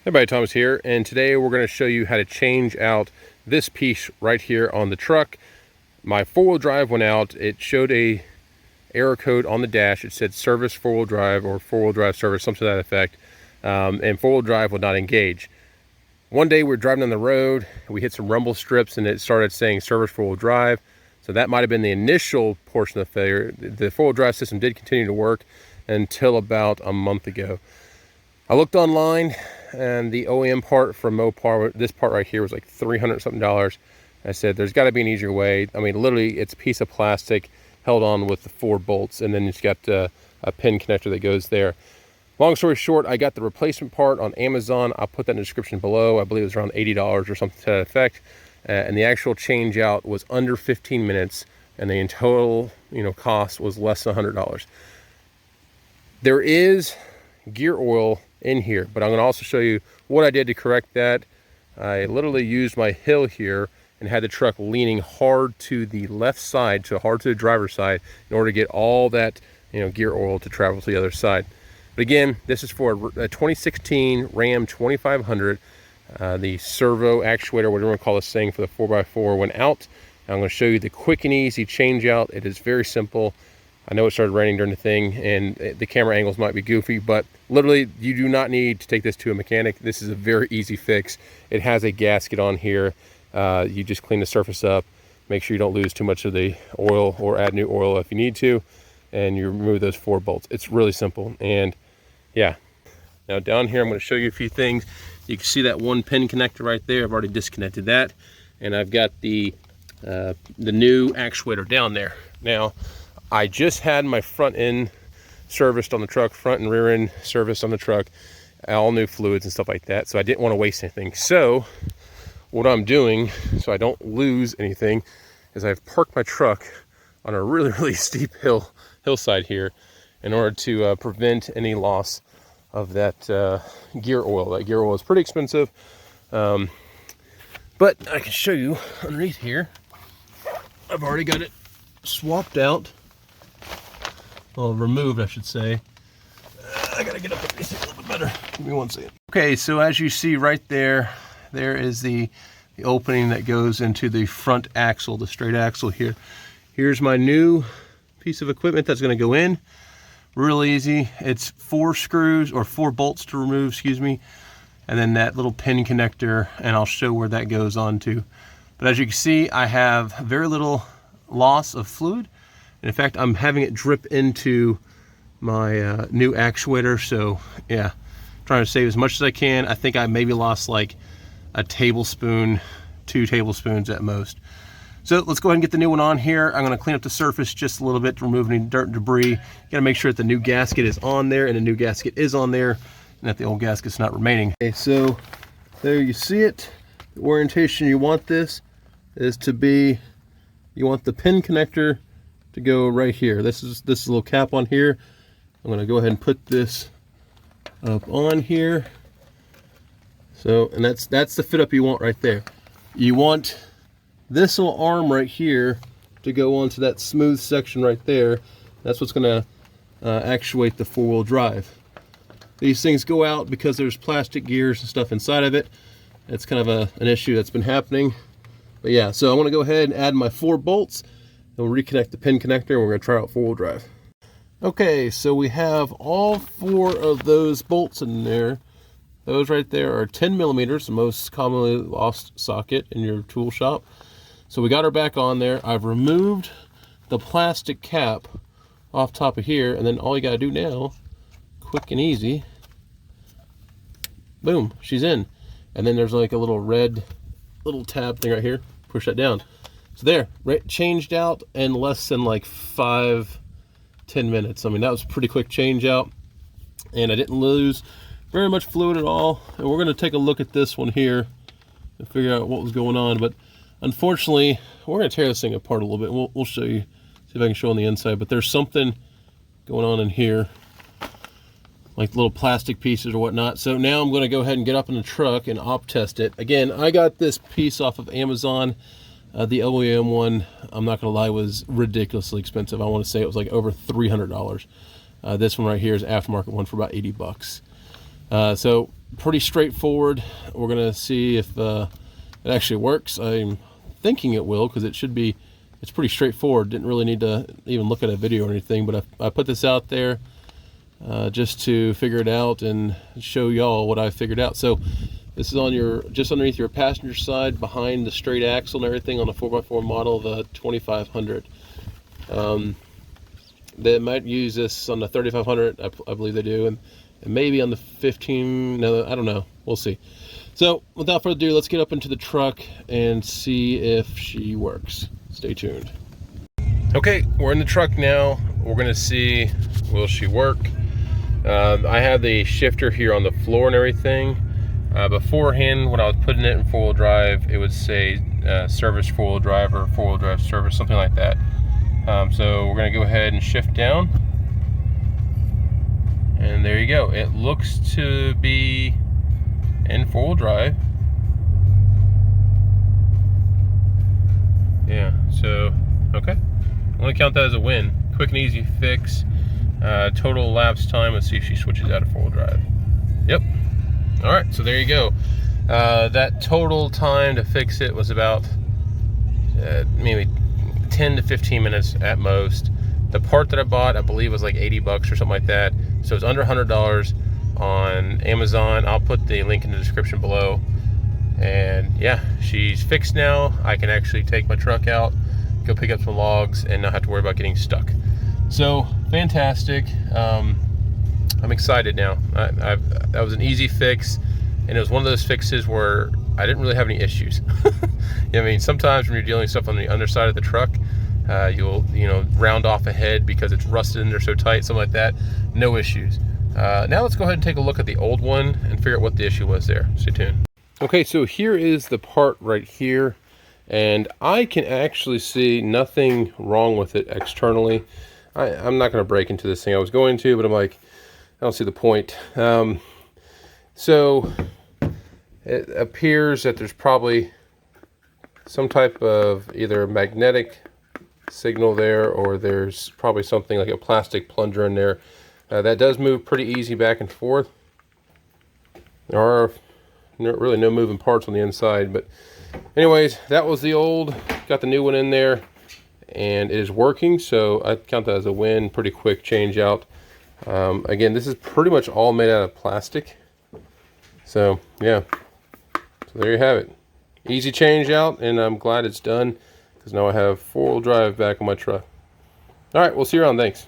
Hey everybody, Thomas here, and today we're going to show you how to change out this piece right here on the truck. My four-wheel drive went out. It showed a error code on the dash. It said service four-wheel drive or four-wheel drive service, something to that effect, and four-wheel drive would not engage. One day we were driving on the road, we hit some rumble strips and it started saying service four-wheel drive. So that might have been the initial portion of the failure. The four-wheel drive system did continue to work until about a month ago. I looked online and the OEM part from Mopar, this part right here was like $300 something. I said, there's got to be an easier way. I mean, literally it's a piece of plastic held on with the 4 bolts, and then it's got a pin connector that goes there. Long story short, I got the replacement part on Amazon. I'll put that in the description below. I believe it was around $80 or something to that effect. And the actual change out was under 15 minutes, and the total, cost was less than $100. There is gear oil in here, but I'm going to also show you what I did to correct that. I literally used my hill here and had the truck leaning hard to the left side, so hard to the driver's side, in order to get all that gear oil to travel to the other side. But again, this is for a 2016 Ram 2500. The servo actuator, whatever you want to call this thing, for the 4x4 went out. I'm going to show you the quick and easy change out. It is very simple. I know it started raining during the thing and the camera angles might be goofy, but literally you do not need to take this to a mechanic. This is a very easy fix. It has a gasket on here. You just clean the surface up, make sure you don't lose too much of the oil or add new oil if you need to, and you remove those 4 bolts. It's really simple. And yeah, now down here I'm going to show you a few things. You can see that one pin connector right there. I've already disconnected that, and I've got the new actuator down there. Now I just had my front end serviced on the truck, front and rear end serviced on the truck, all new fluids and stuff like that. So I didn't want to waste anything. So what I'm doing, so I don't lose anything, is I've parked my truck on a really steep hillside here in order to prevent any loss of that gear oil. That gear oil is pretty expensive, but I can show you underneath here. I've already got it swapped out. Well, removed, I should say. I gotta get up there a little bit better. Give me one second. Okay, so as you see right there, there is the opening that goes into the front axle, the straight axle here. Here's my new piece of equipment that's gonna go in. Real easy. It's 4 screws or 4 bolts to remove, excuse me, and then that little pin connector, and I'll show where that goes on to. But as you can see, I have very little loss of fluid. In fact, I'm having it drip into my new actuator. So yeah, trying to save as much as I can. I think I maybe lost like a tablespoon, 2 tablespoons at most. So let's go ahead and get the new one on here. I'm going to clean up the surface just a little bit to remove any dirt and debris. You got to make sure that the new gasket is on there, and the new gasket is on there, and that the old gasket's not remaining. Okay, so there you see it. The orientation you want this is to be, you want the pin connector to go right here. This is a little cap on here. I'm going to go ahead and put this up on here. So, and that's the fit up you want right there. You want this little arm right here to go onto that smooth section right there. That's what's going to actuate the 4-wheel drive. These things go out because there's plastic gears and stuff inside of it. It's kind of an issue that's been happening. But yeah, so I'm going to go ahead and add my 4 bolts. We'll reconnect the pin connector, and we're going to try out 4-wheel drive. Okay, so we have all 4 of those bolts in there. Those right there are 10 millimeters, the most commonly lost socket in your tool shop. So we got her back on there. I've removed the plastic cap off top of here, and then all you got to do now, quick and easy, boom, she's in. And then there's like a little red little tab thing right here. Push that down. So there, right, changed out in less than like 5-10 minutes. I mean, that was a pretty quick change out, and I didn't lose very much fluid at all. And we're going to take a look at this one here and figure out what was going on. But unfortunately, we're going to tear this thing apart a little bit. We'll show you, see if I can show on the inside. But there's something going on in here, like little plastic pieces or whatnot. So now I'm going to go ahead and get up in the truck and op test it. Again, I got this piece off of Amazon. The OEM one, I'm not gonna lie, was ridiculously expensive. I want to say it was like over $300. This one right here is aftermarket one for about 80 bucks. So pretty straightforward. We're gonna see if it actually works. I'm thinking it will, because it should be. It's pretty straightforward. Didn't really need to even look at a video or anything, but I put this out there just to figure it out and show y'all what I figured out. So this is on your, just underneath your passenger side, behind the straight axle and everything, on a 4x4 model of the 2500. They might use this on the 3500, I believe they do, and maybe on the 15. No, I don't know. We'll see. So without further ado, let's get up into the truck and see if she works. Stay tuned. Okay, we're in the truck now. We're gonna see, will she work? I have the shifter here on the floor and everything. Beforehand, when I was putting it in four-wheel drive, it would say service four-wheel drive or four-wheel drive service, something like that. So we're gonna go ahead and shift down. And there you go. It looks to be in four-wheel drive. Yeah, so, okay. I'm gonna count that as a win. Quick and easy fix. Total elapsed time, let's see if she switches out of four-wheel drive. Yep. All right, so there you go. That total time to fix it was about maybe 10 to 15 minutes at most. The part that I bought, I believe, was like 80 bucks or something like that. So it's under $100 on Amazon. I'll put the link in the description below. And yeah, she's fixed now. I can actually take my truck out, go pick up some logs, and not have to worry about getting stuck. So fantastic. I'm excited now. That was an easy fix, and it was one of those fixes where I didn't really have any issues. I mean, sometimes when you're dealing with stuff on the underside of the truck, you'll round off a head because it's rusted in there so tight, something like that. No issues. Now let's go ahead and take a look at the old one and figure out what the issue was there. Stay tuned. Okay, so here is the part right here, and I can actually see nothing wrong with it externally. I'm not going to break into this thing. I was going to, but I'm like, I don't see the point. So it appears that there's probably some type of either magnetic signal there, or there's probably something like a plastic plunger in there. That does move pretty easy back and forth. There are really no moving parts on the inside, but anyways, that was the old. Got the new one in there, and it is working, so I count that as a win. Pretty quick change out. Again, this is pretty much all made out of plastic, so yeah, so there you have it. Easy change out, and I'm glad it's done, because now I have four-wheel drive back on my truck. All right, we'll see you around. Thanks.